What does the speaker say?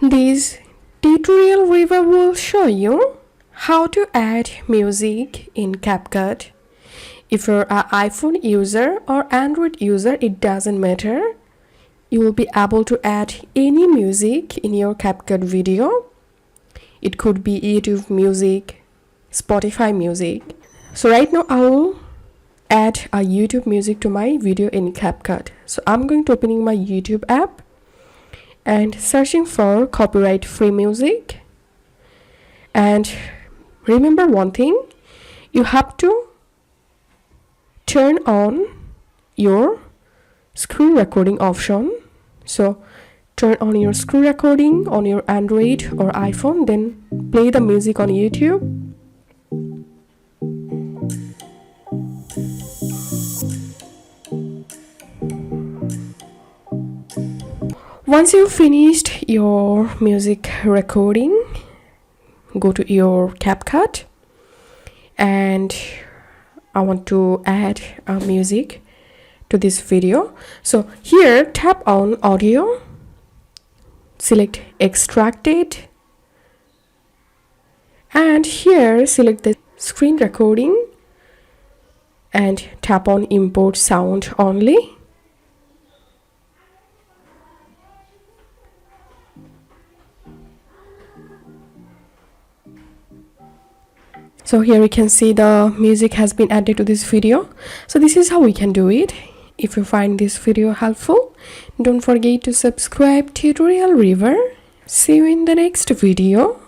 This tutorial review will show you how to add music in CapCut. If you're an iPhone user or Android user, it doesn't matter. You will be able to add any music in your CapCut video. It could be YouTube music, Spotify music. So right now I will add a YouTube music to my video in CapCut. So I'm going to opening my YouTube app and searching for copyright free music. And remember one thing, you have to turn on your screen recording option. So turn on your screen recording on your Android or iPhone, then play the music on YouTube. Once you've finished your music recording, go to your CapCut, and I want to add a music to this video. So here tap on audio, select extracted, and here select the screen recording and tap on import sound only. So here we can see the music has been added to this video. So this is how we can do it. If you find this video helpful, don't forget to subscribe Tutorial River. See you in the next video.